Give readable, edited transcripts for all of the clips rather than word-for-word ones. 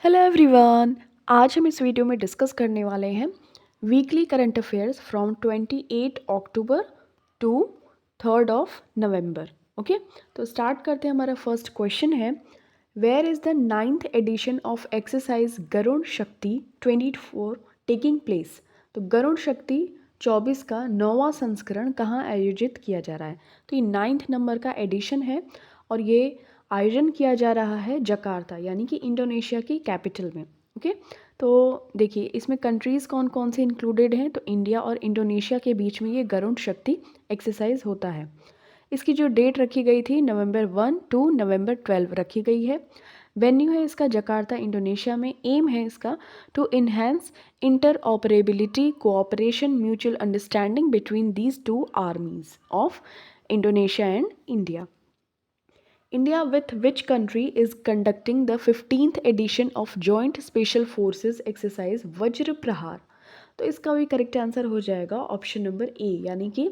Hello everyone. आज हम इस वीडियो में डिस्कस करने वाले हैं weekly current affairs from 28 October to 3 November. Okay, तो स्टार्ट करते हैं। हमारा फर्स्ट क्वेश्चन है, where is the 9th edition of exercise Garud Shakti 24 taking place. तो गरुड़ शक्ति 24 का 9वां संस्करण कहाँ आयोजित किया जा रहा है। तो ये 9th नंबर का एडिशन है और ये आयोजन किया जा रहा है जकार्ता यानी कि इंडोनेशिया की कैपिटल में। ओके, तो देखिए इसमें कंट्रीज़ कौन कौन से इंक्लूडेड हैं। तो इंडिया और इंडोनेशिया के बीच में ये गरुड़ शक्ति एक्सरसाइज होता है। इसकी जो डेट रखी गई थी नवंबर 1 टू नवंबर 12 रखी गई है। वेन्यू है इसका जकार्ता इंडोनेशिया में। एम है इसका to enhance interoperability cooperation mutual understanding between these two armies of Indonesia and India. India with which country is conducting the 15th edition of Joint Special Forces Exercise वज्र प्रहार। तो इसका भी correct answer हो जाएगा option number A, यानी कि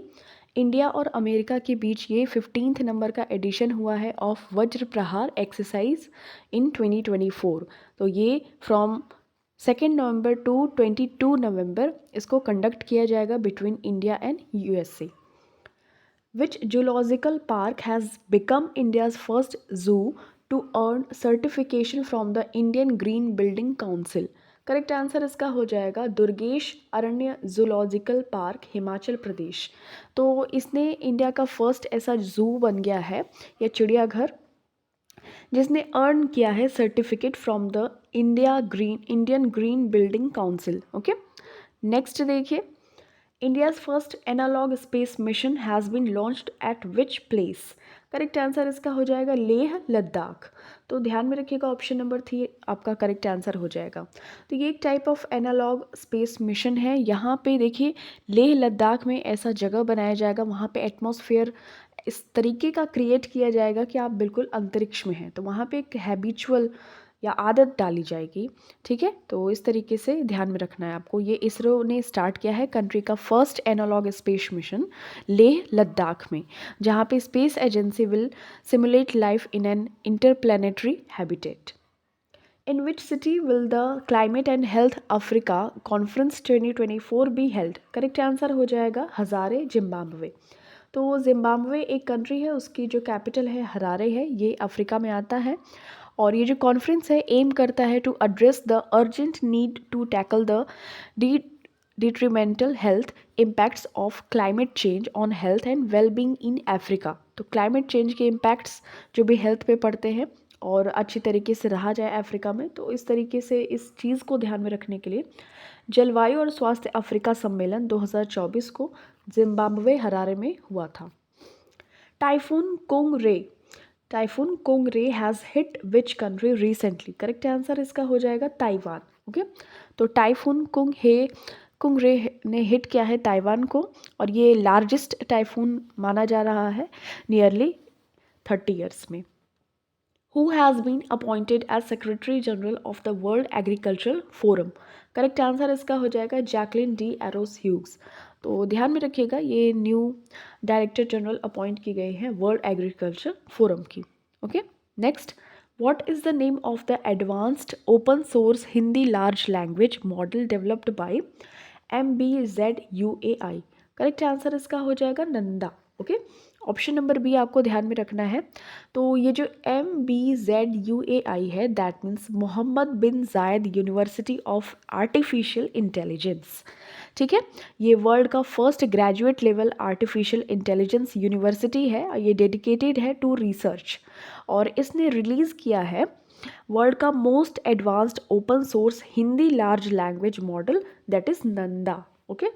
India और अमेरिका के बीच ये 15th नंबर का एडिशन हुआ है ऑफ वज्र प्रहार एक्सरसाइज इन 2024। तो ये फ्रॉम 2 नवंबर टू 22 नवंबर इसको कंडक्ट किया जाएगा between India and USA. Which zoological park has become India's first zoo to earn certification from the Indian Green Building Council? Correct answer इसका हो जाएगा दुर्गेश अरण्य जूलॉजिकल पार्क हिमाचल प्रदेश। तो इसने इंडिया का फर्स्ट ऐसा जू बन गया है या चिड़ियाघर जिसने अर्न किया है certificate from the Indian green building council. Okay, next देखिए, India's first analog space mission has been launched at which place? Correct answer इसका हो जाएगा लेह लद्दाख। तो ध्यान में रखिएगा ऑप्शन नंबर 3 आपका करेक्ट आंसर हो जाएगा। तो ये एक type of analog space mission है। यहाँ पे देखिए लेह लद्दाख में ऐसा जगह बनाया जाएगा, वहाँ पे एटमॉस्फेयर इस तरीके का क्रिएट किया जाएगा कि आप बिल्कुल अंतरिक्ष में हैं। तो वहाँ पे एक हैबिचुअल या आदत डाली जाएगी। ठीक है, तो इस तरीके से ध्यान में रखना है आपको। ये इसरो ने स्टार्ट किया है कंट्री का first analog space mission Leh Ladakh में, जहाँ पे space agency will simulate life in an interplanetary habitat. In which city will the climate and health Africa conference 2024 be held? Correct answer हो जाएगा हजारे जिम्बाब्वे। तो Zimbabwe एक country है, उसकी जो कैपिटल है हरारे है, ये अफ्रीका में आता है। और ये जो कॉन्फ्रेंस है एम करता है to address the urgent need to tackle the detrimental health impacts of climate change on health and wellbeing in Africa. तो क्लाइमेट चेंज के इम्पैक्ट्स जो भी हेल्थ पे पड़ते हैं और अच्छी तरीके से रहा जाए अफ्रीका में, तो इस तरीके से इस चीज़ को ध्यान में रखने के लिए जलवायु और स्वास्थ्य अफ्रीका सम्मेलन 2024 को जिम्बाब्वे हरारे में हुआ था। Typhoon Kongre has hit which country recently? Correct answer इसका हो जाएगा ताइवान। ओके, तो टाइफून कुंगरे ने हिट किया है ताइवान को और ये लार्जेस्ट टाइफून माना जा रहा है नियरली 30 ईयर्स में। Who has been appointed as Secretary General of the World Agricultural Forum? Correct answer इसका हो जाएगा जैकलिन डी एरोस ह्यूग्स। तो ध्यान में रखिएगा ये न्यू डायरेक्टर जनरल अपॉइंट की गई हैं वर्ल्ड एग्रीकल्चर फोरम की। Okay, next, what is the name of the advanced open source Hindi large language model developed by MBZUAI? Correct answer इसका हो जाएगा Nanda. Okay, option number B आपको ध्यान में रखना है। तो ये जो MBZUAI है दैट मीन्स मोहम्मद बिन जायद यूनिवर्सिटी ऑफ आर्टिफिशियल इंटेलिजेंस। ठीक है, ये वर्ल्ड का first graduate level artificial intelligence university है और ये डेडिकेटेड है टू रिसर्च। और इसने रिलीज़ किया है वर्ल्ड का most advanced open source Hindi large language model that is Nanda. Okay,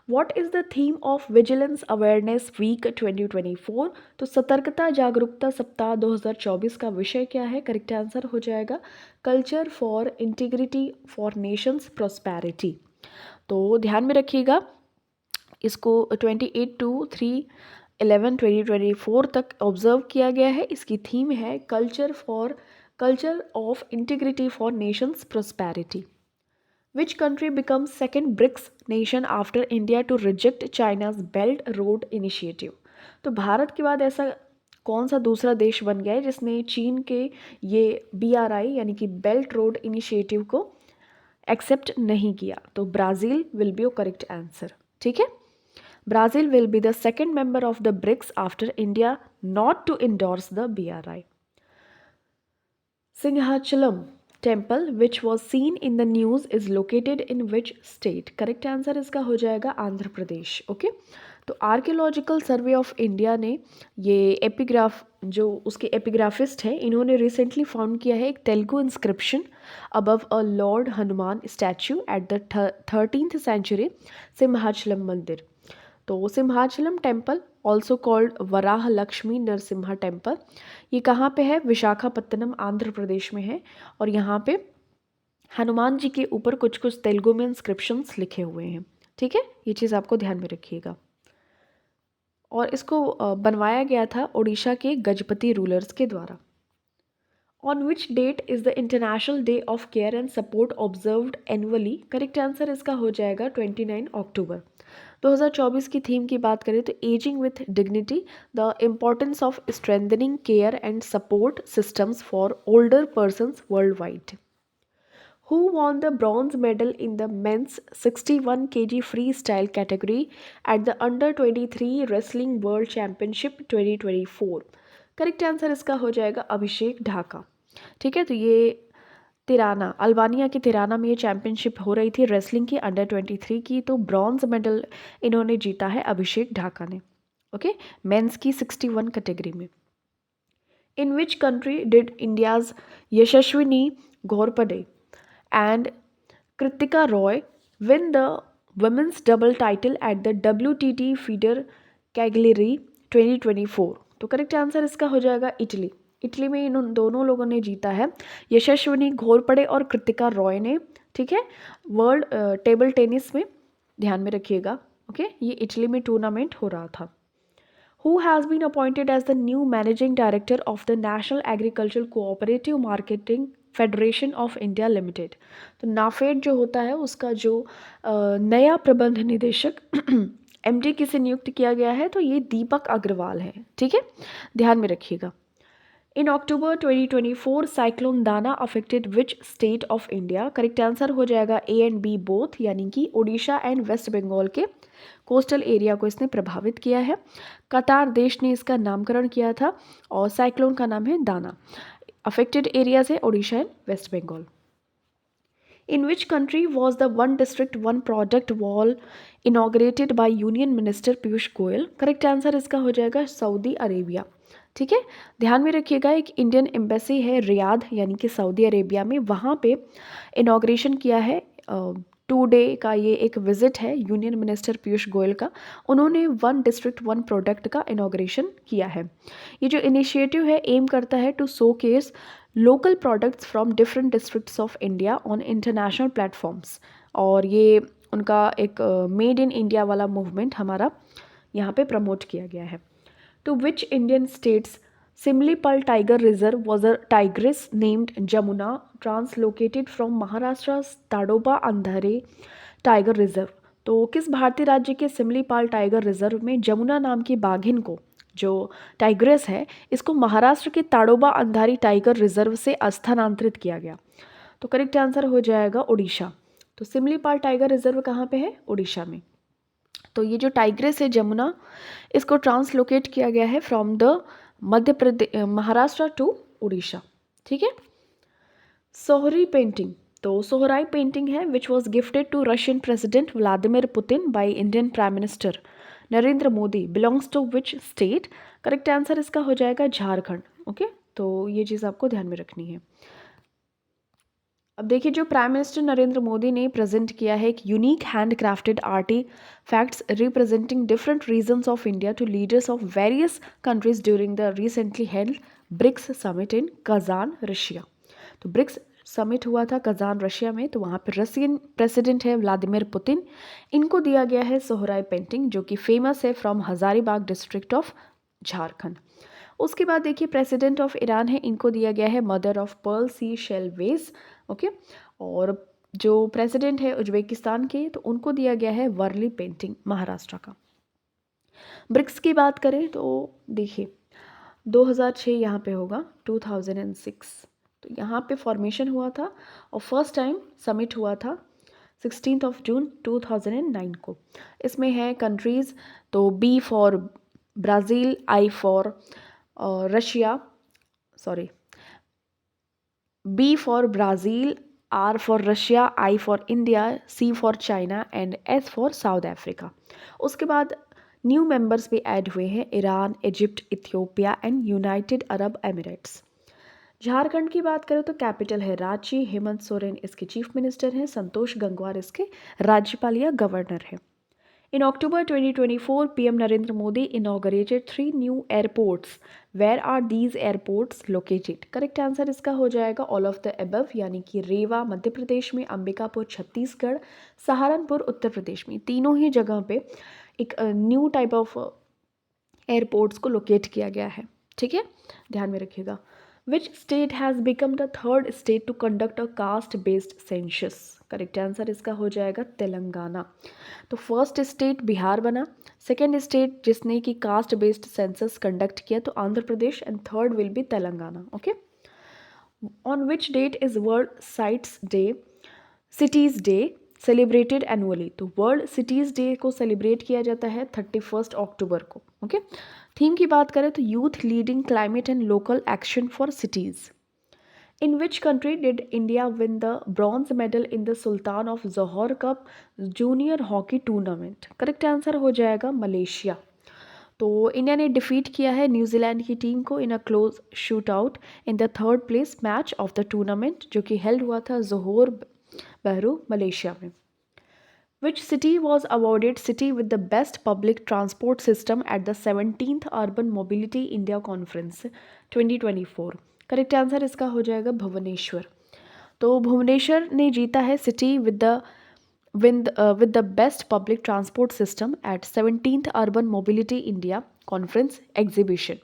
what is the theme of vigilance awareness week 2024? तो सतर्कता जागरूकता सप्ताह 2024 का विषय क्या है? करेक्ट आंसर हो जाएगा culture for integrity for Nations prosperity. तो ध्यान में रखिएगा इसको 28 टू 3/11/2024 तक ऑब्जर्व किया गया है। इसकी थीम है culture of integrity for Nations prosperity. Which country becomes second BRICS nation after India to reject China's Belt Road Initiative? तो भारत के बाद ऐसा कौन सा दूसरा देश बन गया है जिसने चीन के ये BRI यानी कि बेल्ट रोड इनिशिएटिव को एक्सेप्ट नहीं किया? तो Brazil will be your correct answer. ठीक है, Brazil will be the second member of the BRICS after India not to endorse the BRI. Singhachalam temple which was seen in the news is located in which state? Correct answer इसका हो जाएगा Andhra Pradesh. Okay, तो archaeological survey of India ने ये epigraph, जो उसके एपिग्राफिस्ट हैं, इन्होंने रिसेंटली फाउंड किया है एक Telugu inscription above a lord Hanuman statue at the 13th century Simhachalam मंदिर। तो Simhachalam temple also called Varaha Lakshmi Narasimha temple, ये कहाँ पे है? विशाखापत्तनम आंध्र प्रदेश में है। और यहाँ पे हनुमान जी के ऊपर कुछ कुछ तेलुगु में इंस्क्रिप्शंस लिखे हुए हैं। ठीक है, ये चीज़ आपको ध्यान में रखिएगा। और इसको बनवाया गया था उड़ीसा के गजपति रूलर्स के द्वारा। On which that is the international day of care and support observed annually? Correct answer इसका हो जाएगा 29 अक्टूबर। 2024 की थीम की बात करें तो ageing with dignity, the importance of strengthening care and support systems for older persons world wide. Who won the bronze medal in the men's 61 kg freestyle category at the Under 23 Wrestling World Championship 2024? Correct answer इसका हो जाएगा अभिषेक ढाका। ठीक है, तो ये Tirana, Albania के Tirana में ये चैम्पियनशिप हो रही थी रेसलिंग की Under 23 की, तो ब्रॉन्ज मेडल इन्होंने जीता है अभिषेक ढाका ने। ओके, मेंस की 61 कैटेगरी में। In which country did India's Yashaswini Ghorpade and Kritika Roy win the women's double title at the WTT Feeder Cagliari 2024? तो करेक्ट आंसर इसका हो जाएगा इटली। इटली में इन दोनों लोगों ने जीता है, यशस्विनी घोरपड़े और कृतिका रॉय ने। ठीक है, वर्ल्ड टेबल टेनिस में, ध्यान में रखिएगा। ओके, ये इटली में टूर्नामेंट हो रहा था। Who has been appointed as the new managing director of the National Agricultural Cooperative Marketing federation of India limited? तो नाफेड जो होता है उसका जो नया प्रबंध निदेशक MD किसे नियुक्त किया गया है? तो ये दीपक अग्रवाल है। ठीक है, ध्यान में रखिएगा। इन अक्टूबर 2024 साइक्लोन दाना affected which state of India? Correct answer हो जाएगा A and B बोथ, यानी कि उड़ीसा एंड वेस्ट बंगाल के कोस्टल एरिया को इसने प्रभावित किया है। कतार देश ने इसका नामकरण किया था और साइक्लोन का नाम है दाना। अफेक्टेड एरियाज है Orissa and West Bengal. In which country was the one district one product wall inaugurated by union minister Piyush Goyal? Correct answer इसका हो जाएगा सऊदी अरेबिया। ठीक है, ध्यान में रखिएगा, एक इंडियन एम्बेसी है रियाद यानी कि सऊदी अरेबिया में, वहाँ पे इनॉग्रेशन किया है। 2 डे का ये एक विजिट है यूनियन मिनिस्टर पीयूष गोयल का, उन्होंने वन डिस्ट्रिक्ट वन प्रोडक्ट का इनॉग्रेशन किया है। ये जो इनिशिएटिव है एम करता है to showcase local products from different districts of India on international platforms, और ये उनका एक मेड इन इंडिया वाला मूवमेंट हमारा यहाँ पे प्रमोट किया गया है। To which Indian states Simlipal Tiger Reserve was a tigress named Jamuna translocated from Maharashtra's Tadoba Andhare Tiger Reserve? तो किस भारतीय राज्य के सिमलीपाल टाइगर रिजर्व में जमुना नाम की बाघिन को, जो टाइग्रेस है, इसको महाराष्ट्र के ताडोबा अंधारी टाइगर रिजर्व से स्थानांतरित किया गया? तो करेक्ट आंसर हो जाएगा उड़ीसा। तो सिमलीपाल टाइगर रिजर्व कहाँ पे है? उड़ीसा में। तो ये जो टाइग्रेस है जमुना, इसको ट्रांसलोकेट किया गया है from the Madhya Pradesh Maharashtra to Orissa. ठीक है, सोहरी पेंटिंग, तो सोहराई पेंटिंग है which was gifted to Russian president Vladimir Putin by Indian prime minister Narendra Modi, belongs to which state? Correct answer इसका हो जाएगा झारखंड। ओके, तो ये चीज़ आपको ध्यान में रखनी है। अब देखिए, जो प्राइम मिनिस्टर नरेंद्र मोदी ने प्रेजेंट किया है एक unique hand crafted artifacts representing different regions of India to leaders of various countries during the recently held BRICS summit in Kazan Russia. तो ब्रिक्स समिट हुआ था कजान रशिया में, तो वहाँ पर रशियन प्रेसिडेंट है व्लादिमीर पुतिन, इनको दिया गया है सोहराई पेंटिंग जो कि फेमस है from Hazaribagh district of Jharkhand. उसके बाद देखिए, प्रेसिडेंट ऑफ ईरान है, इनको दिया गया है mother of pearl sea shell vase. Okay, और जो प्रेसिडेंट है उज्बेकिस्तान के, तो उनको दिया गया है वर्ली पेंटिंग महाराष्ट्र का। ब्रिक्स की बात करें तो देखिए, 2006 यहाँ पे होगा, 2006। तो यहाँ पे फॉर्मेशन हुआ था और फर्स्ट टाइम समिट हुआ था 16 जून 2009 को। इसमें है कंट्रीज़, तो B for Brazil, I for Russia, sorry, B for Brazil, R for Russia, I for India, C for China and S for South Africa। उसके बाद न्यू मेंबर्स भी ऐड हुए हैं, Iran, Egypt, Ethiopia and United Arab Emirates. Jharkhand की बात करें तो capital है रांची, हेमंत सोरेन इसके चीफ मिनिस्टर हैं, संतोष गंगवार इसके राज्यपाल या गवर्नर हैं। In October 2024, PM Narendra Modi inaugurated 3 new airports. Where are these airports located? Correct answer इसका हो जाएगा ऑल ऑफ द अबव, यानी कि रेवा मध्य प्रदेश में, अंबिकापुर छत्तीसगढ़, सहारनपुर उत्तर प्रदेश में। तीनों ही जगह पे एक न्यू टाइप ऑफ एयरपोर्ट्स को लोकेट किया गया है। ठीक है, ध्यान में रखिएगा। Which state has become the third state to conduct a caste-based census? Correct answer इसका हो जाएगा तेलंगाना। तो फर्स्ट स्टेट बिहार बना, सेकेंड स्टेट जिसने कि कास्ट बेस्ड सेंसस कंडक्ट किया तो Andhra Pradesh, and third will be Telangana. Okay, on which date is world sites day cities day celebrated annually? तो वर्ल्ड सिटीज़ डे को सेलिब्रेट किया जाता है 31 अक्टूबर को। ओके, थीम की बात करें तो youth leading climate and local action for cities. In which country did India win the bronze medal in the Sultan of Johor Cup junior hockey tournament? Correct answer हो जाएगा मलेशिया। तो India ने defeat किया है New Zealand की team को in a close shoot out in the third place match of the tournament, जो कि हेल्ड हुआ था जोहोर बहरू मलेशिया में। Which city was awarded city with the best public transport system at the 17th Urban Mobility India Conference 2024? Correct answer इसका हो जाएगा भुवनेश्वर। तो भुवनेश्वर ने जीता है city with the best public transport system eight 17th urban mobility India conference exhibition.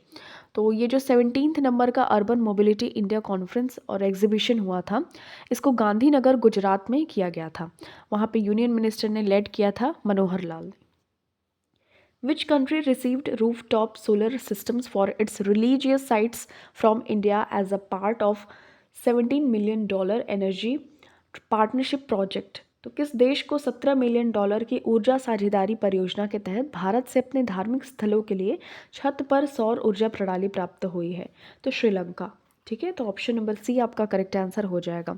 तो ये जो 17th नंबर का अर्बन मोबिलिटी इंडिया कॉन्फ्रेंस और एग्जीबिशन हुआ था, इसको गांधीनगर गुजरात में किया गया था। वहाँ पे यूनियन मिनिस्टर ने लेड किया था Manohar Lal. Which country received rooftop solar systems for its religious sites from India as a part of $17 million energy partnership project? तो किस देश को $17 मिलियन की ऊर्जा साझेदारी परियोजना के तहत भारत से अपने धार्मिक स्थलों के लिए छत पर सौर ऊर्जा प्रणाली प्राप्त हुई है? तो श्रीलंका। ठीक है, तो ऑप्शन नंबर सी आपका करेक्ट आंसर हो जाएगा।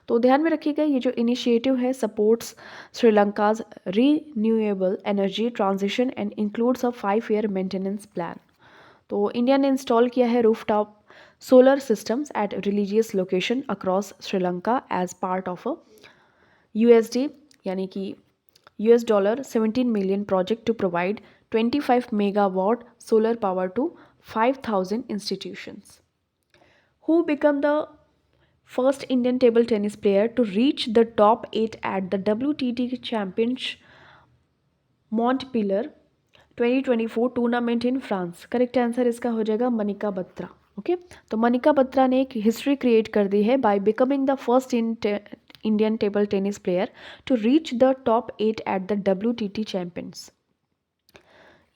तो ध्यान में रखिएगा, ये जो इनिशिएटिव है supports Sri Lanka's renewable energy transition and includes a 5-year maintenance plan. तो इंडिया ने इंस्टॉल किया है rooftop solar systems at religious location across Sri Lanka as part of a USD यानी कि $17 million project to provide 25 megawatt solar power to 5,000 institutions. Who became the first Indian table tennis player to reach the top 8 at the WTT Championship Montpellier 2024 tournament in France? Correct answer इसका हो जाएगा Manika Batra. Okay, तो मनिका बत्रा ने एक history create कर दी है by becoming the first Indian table tennis player to reach the top 8 at the WTT champions.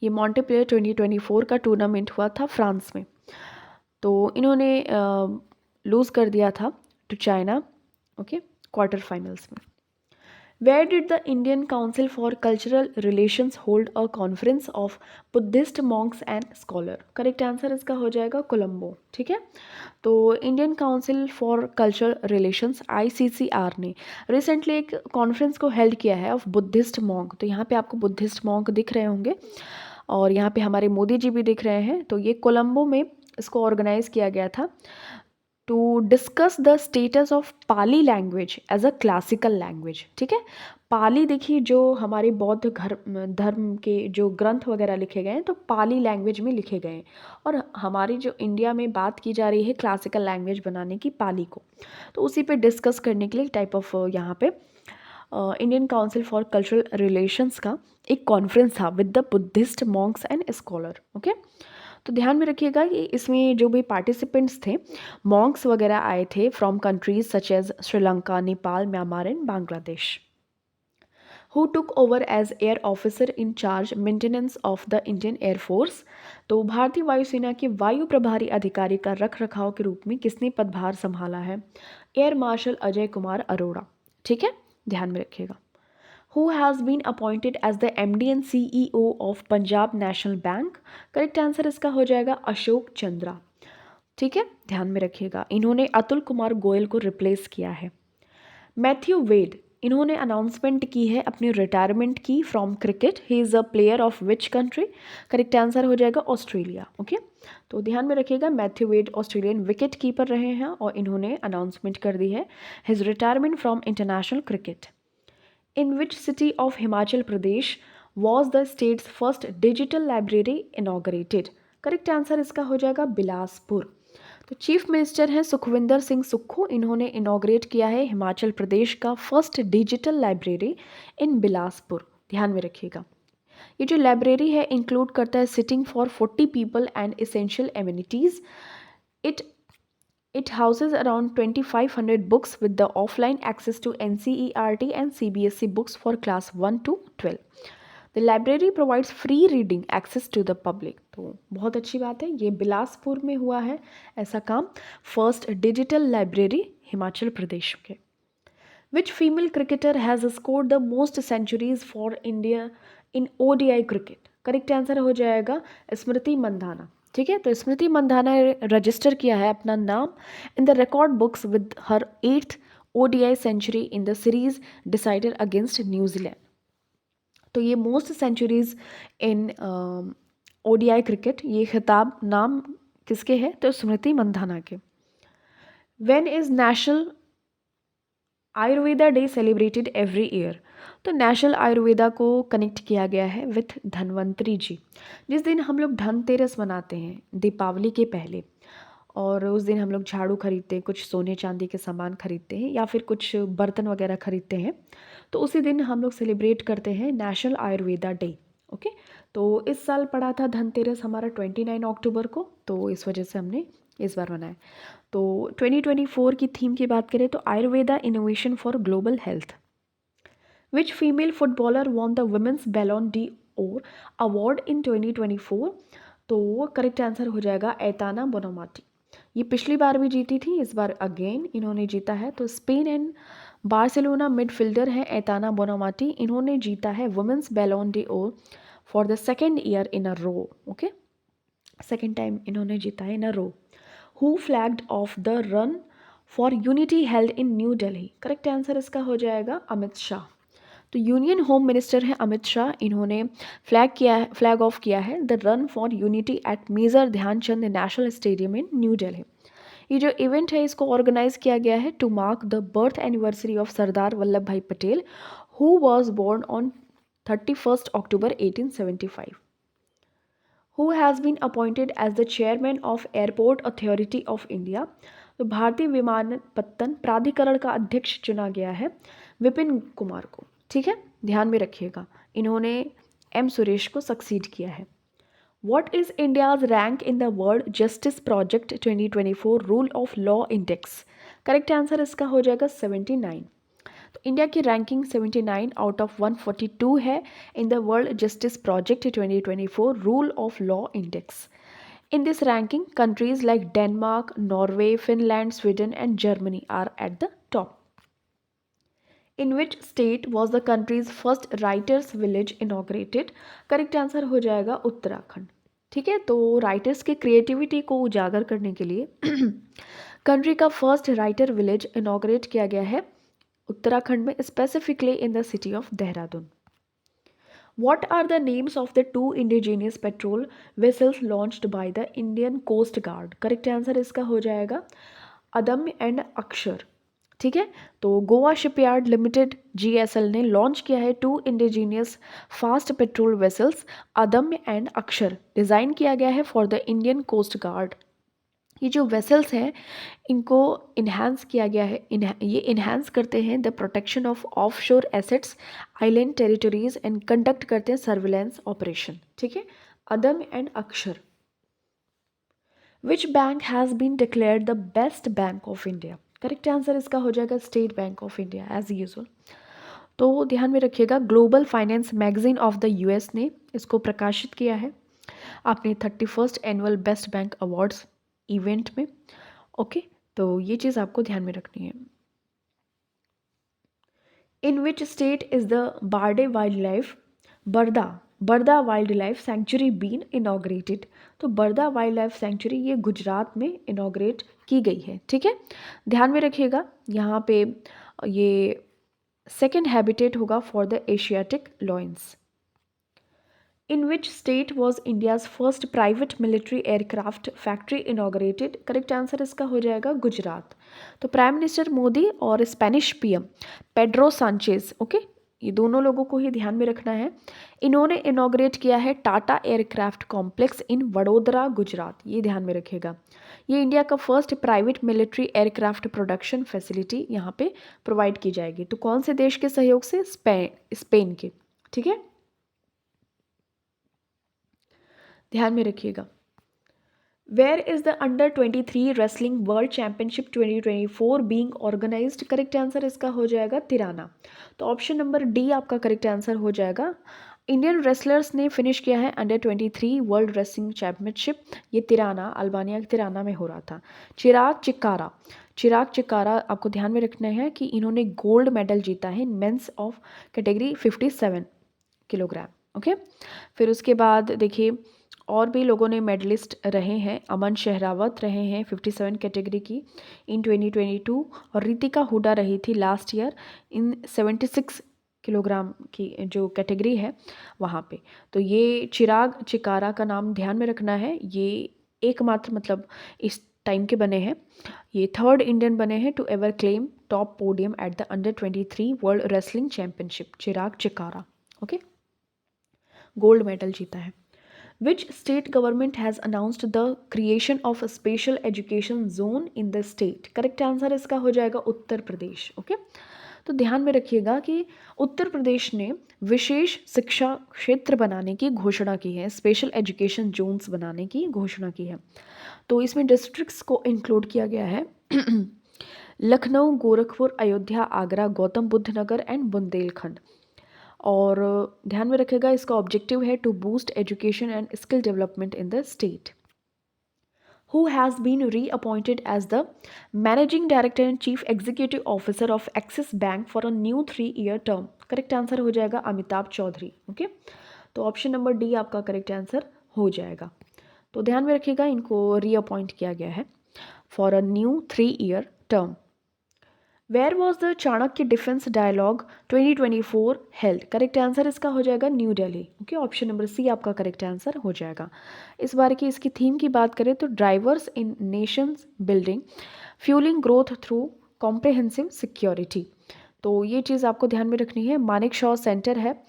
ये मॉन्टेप्लेयर 2024 का टूर्नामेंट हुआ था फ्रांस में। तो इन्होंने लूज़ कर दिया था to China, okay, quarter finals में। Where did the Indian council for cultural relations hold a conference of Buddhist monks and scholar? Correct answer इसका हो जाएगा कोलंबो। ठीक है, तो Indian council for cultural relations ICCR ने रिसेंटली एक कॉन्फ्रेंस को हेल्ड किया है ऑफ बुद्धिस्ट मॉन्क। तो यहाँ पे आपको बुद्धिस्ट मॉन्क दिख रहे होंगे और यहाँ पे हमारे मोदी जी भी दिख रहे हैं। तो ये कोलंबो में इसको ऑर्गेनाइज किया गया था to discuss the status of Pali language as a classical language. ठीक है, पाली देखिए जो हमारे बौद्ध धर्म के जो ग्रंथ वगैरह लिखे गए हैं तो पाली लैंग्वेज में लिखे गए हैं, और हमारी जो इंडिया में बात की जा रही है क्लासिकल लैंग्वेज बनाने की पाली को, तो उसी पे डिस्कस करने के लिए टाइप ऑफ यहाँ पे Indian council for cultural relations का एक कॉन्फ्रेंस था with the Buddhist monks and scholar. Okay, तो ध्यान में रखिएगा कि इसमें जो भी पार्टिसिपेंट्स थे मॉन्क्स वगैरह आए थे from countries such as Sri Lanka, Nepal, Myanmar and Bangladesh. Who took over as air officer in charge maintenance of the Indian air force. तो भारतीय वायुसेना के वायु प्रभारी अधिकारी का रख रखाव के रूप में किसने पदभार संभाला है? Air marshal Ajay Kumar Arora. ठीक है, ध्यान में रखिएगा। Who has been appointed as the MD and CEO of Punjab national bank. Correct answer इसका हो जाएगा अशोक चंद्रा। ठीक है, ध्यान में रखिएगा। इन्होंने अतुल कुमार गोयल को रिप्लेस किया है। मैथ्यू वेड, इन्होंने अनाउंसमेंट की है अपनी रिटायरमेंट की from cricket. He is a player of which country? Correct answer हो जाएगा ऑस्ट्रेलिया। ओके, तो ध्यान में रखिएगा Matthew Wade Australian wicket keeper रहे हैं और इन्होंने अनाउंसमेंट कर दी है his retirement from international cricket. In which city of Himachal Pradesh was the state's first digital library inaugurated? Correct answer इसका हो जाएगा बिलासपुर। तो चीफ मिनिस्टर हैं सुखविंदर सिंह सुक्खू, इन्होंने इनॉग्रेट किया है हिमाचल प्रदेश का first digital library in Bilaspur. ध्यान में रखिएगा। ये जो लाइब्रेरी है इंक्लूड करता है sitting for 40 people and essential amenities. It It houses around 2500 books with the offline access to NCERT and CBSE books for class 1 to 12. The library provides free reading access to the public. तो बहुत अच्छी बात है, ये बिलासपुर में हुआ है ऐसा काम, first digital library Himachal Pradesh के। Which female cricketer has scored the most centuries for India in ODI cricket? Correct answer हो जाएगा स्मृति मंधाना। ठीक है, तो स्मृति मंधाना ने रजिस्टर किया है अपना नाम in the record books with her 8th ODI century in the series decided against New Zealand. तो ये most centuries in ODI cricket, ये खिताब नाम किसके है? तो स्मृति मंधाना के। When is national Ayurveda day celebrated every year? तो नेशनल आयुर्वेदा को कनेक्ट किया गया है विथ धन्वंतरी जी, जिस दिन हम लोग धनतेरस मनाते हैं दीपावली के पहले, और उस दिन हम लोग झाड़ू खरीदते हैं, कुछ सोने चांदी के सामान खरीदते हैं या फिर कुछ बर्तन वगैरह खरीदते हैं, तो उसी दिन हम लोग सेलिब्रेट करते हैं नेशनल आयुर्वेदा डे। ओके, तो इस साल पड़ा था धनतेरस हमारा 29 अक्टूबर को, तो इस वजह से हमने इस बार मनाया। तो 2024 की थीम की बात करें तो Ayurveda innovation for global health. Which female footballer won the women's Ballon d'Or award in 2024? तो करेक्ट आंसर हो जाएगा एताना बोनामाटी। ये पिछली बार भी जीती थी, इस बार अगेन इन्होंने जीता है। तो स्पेन एंड बार्सिलोना मिडफील्डर हैं एताना बोनामाटी, इन्होंने जीता है women's Ballon d'Or for the second year in a row. Okay, second time इन्होंने जीता है in a row. Who flagged off the run for unity held in new Delhi? Correct answer इसका हो जाएगा अमित शाह। तो यूनियन होम मिनिस्टर हैं अमित शाह, इन्होंने flag off किया है the run for unity at major Dhyan Chand national stadium in new Delhi. ये जो इवेंट है इसको ऑर्गेनाइज किया गया है to mark the birth anniversary of Sardar Vallabh Bhai Patel, who was born on 31 October 1875। Who has been appointed as the chairman of airport authority of India? तो भारतीय विमानपत्तन प्राधिकरण का अध्यक्ष चुना गया है विपिन कुमार को। ठीक है, ध्यान में रखिएगा, इन्होंने M सुरेश को सक्सीड किया है। What is India's rank in the world justice project 2024 rule of law index? Correct answer इसका हो जाएगा 79। तो इंडिया की रैंकिंग 79 आउट ऑफ 142 है in the world justice project 2024 rule of law index. In this ranking, countries like Denmark, Norway, Finland, Sweden and Germany are at the top. In which state was the country's first writers village inaugurated? Correct answer हो जाएगा उत्तराखंड। ठीक है, तो writers की creativity को उजागर करने के लिए कंट्री का फर्स्ट राइटर विलेज इनॉग्रेट किया गया है उत्तराखंड में, specifically in the city of Dehradun. What are the names of the two indigenous petrol vessels launched by the Indian Coast Guard? Correct answer इसका हो जाएगा अदम्य एंड अक्षर। ठीक है, तो गोवा शिपयार्ड लिमिटेड GSL ने लॉन्च किया है two indigenous fast patrol vessels Adamya and Akshar, design किया गया है for the Indian coast guard. ये जो वेसल्स हैं इनको इन्हांस किया गया है, ये इन्हांस करते हैं the protection of offshore assets island territories and conduct करते हैं सर्विलेंस ऑपरेशन। ठीक है, Adamya and Akshar. Which bank has been declared the best bank of India? Correct answer इसका हो जाएगा state bank of India as usual. तो ध्यान में रखिएगा, global finance magazine of the US ने इसको प्रकाशित किया है अपने 31st annual best bank awards event में। ओके, तो ये चीज़ आपको ध्यान में रखनी है। In which state is the Barda wildlife sanctuary been inaugurated. तो बर्दा वाइल्ड लाइफ सेंचुरी ये गुजरात में इनॉग्रेट की गई है। ठीक है, ध्यान में रखिएगा, यहाँ पे ये सेकेंड हैबिटेट होगा for the Asiatic lions. In which state was India's first private military aircraft factory inaugurated. Correct answer इसका हो जाएगा गुजरात। तो प्राइम मिनिस्टर मोदी और Spanish PM Pedro Sanchez, okay, ये दोनों लोगों को ही ध्यान में रखना है। इन्होंने इनॉग्रेट किया है Tata aircraft complex in Vadodara Gujarat, ये ध्यान में रखिएगा। ये इंडिया का first private military aircraft production facility यहाँ पे प्रोवाइड की जाएगी। तो कौन से देश के सहयोग से? स्पेन के। ठीक है, ध्यान में रखिएगा। Where is the under 23 wrestling world championship 2024 being organised. Correct answer इसका हो जाएगा तिराना। तो ऑप्शन नंबर डी आपका करेक्ट आंसर हो जाएगा। इंडियन रेसलर्स ने फिनिश किया है अंडर 23 वर्ल्ड रेसलिंग चैंपियनशिप, ये तिराना, अल्बानिया के तिराना में हो रहा था। चिराग चिकारा आपको ध्यान में रखना है कि इन्होंने गोल्ड मेडल जीता है men's of category 57 kilogram. Okay, फिर उसके बाद देखिए और भी लोगों ने मेडलिस्ट रहे हैं। अमन शहरावत रहे हैं 57 कैटेगरी की इन 2022, और रितिका हुडा रही थी लास्ट ईयर इन 76 किलोग्राम की जो कैटेगरी है वहाँ पे। तो ये चिराग चिकारा का नाम ध्यान में रखना है, ये एकमात्र मतलब इस टाइम के बने हैं, ये थर्ड इंडियन बने हैं to ever claim top podium at the under 23 world wrestling championship. Chirag Chikara, okay, gold medal जीता है। Which state government has announced the creation of a special education zone in the state? Correct answer इसका हो जाएगा Uttar Pradesh. Okay, तो ध्यान में रखिएगा कि उत्तर प्रदेश ने विशेष शिक्षा क्षेत्र बनाने की घोषणा की है, स्पेशल एजुकेशन जोन्स बनाने की घोषणा की है। तो इसमें डिस्ट्रिक्ट्स को इंक्लूड किया गया है लखनऊ, गोरखपुर, अयोध्या, आगरा, गौतम बुद्ध नगर एंड बुंदेलखंड। और ध्यान में रखेगा इसका ऑब्जेक्टिव है to boost education and skill development in the state. Who has been reappointed as the managing director and chief executive officer of Axis Bank for a new 3-year term. Correct answer हो जाएगा Amitabh Chaudhary. Okay, तो option number D आपका correct answer हो जाएगा। तो ध्यान में रखिएगा इनको रीअपॉइंट किया गया है for a new 3-year term. Where was the Chanakya defence dialogue 2024 held. Correct answer इसका हो जाएगा New Delhi. Okay, option number C आपका करेक्ट आंसर हो जाएगा। इस बार की इसकी थीम की बात करें तो drivers in nations building fuelling growth through comprehensive security. तो ये चीज़ आपको ध्यान में रखनी है। मानिक शॉ सेंटर है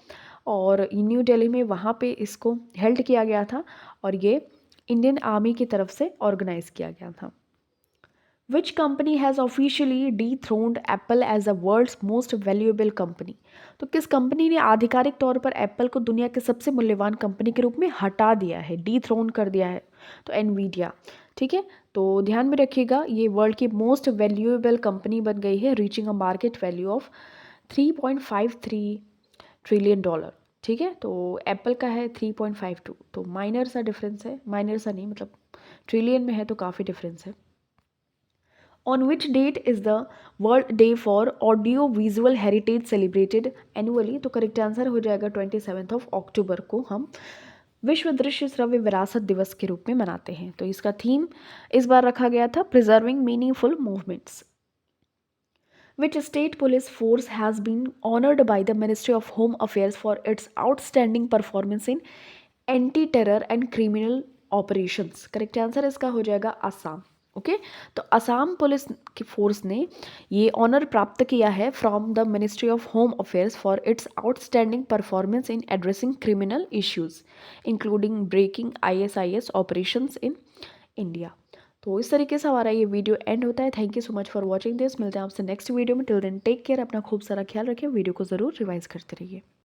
और न्यू दिल्ली में, वहाँ पे इसको हेल्ड किया गया था और ये इंडियन आर्मी की तरफ से ऑर्गेनाइज किया गया था। Which company has officially dethroned Apple as the world's most valuable company? तो किस कंपनी ने आधिकारिक तौर पर एप्पल को दुनिया के सबसे मूल्यवान कंपनी के रूप में हटा दिया है, डीथ्रोन कर दिया है? तो एनवीडिया। ठीक है, तो ध्यान में रखिएगा ये वर्ल्ड की मोस्ट वैल्यूएबल कंपनी बन गई है, reaching a market value of $3.53 trillion. ठीक है, तो एप्पल का है 3.52, तो माइनर सा डिफरेंस है, माइनर सा नहीं मतलब ट्रिलियन में है तो काफ़ी डिफरेंस है। On which date is the World Day for Audio Visual Heritage celebrated annually? तो करेक्ट आंसर हो जाएगा 27 अक्टूबर को हम विश्व दृश्य श्रव्य विरासत दिवस के रूप में मनाते हैं। तो इसका थीम इस बार रखा गया था preserving meaningful movements. Which state police force has been honored by the Ministry of Home Affairs for its outstanding performance in anti-terror and criminal operations? Correct answer इसका हो जाएगा असम। ओके, तो असम पुलिस की फोर्स ने ये ऑनर प्राप्त किया है from the ministry of home affairs for its outstanding performance in addressing criminal issues including breaking ISIS operations in India. तो इस तरीके से हमारा ये वीडियो एंड होता है। Thank you so much for watching this. मिलते हैं आपसे नेक्स्ट वीडियो में। टिल देन टेक केयर, अपना खूब सारा ख्याल रखें, वीडियो को ज़रूर रिवाइज करते रहिए।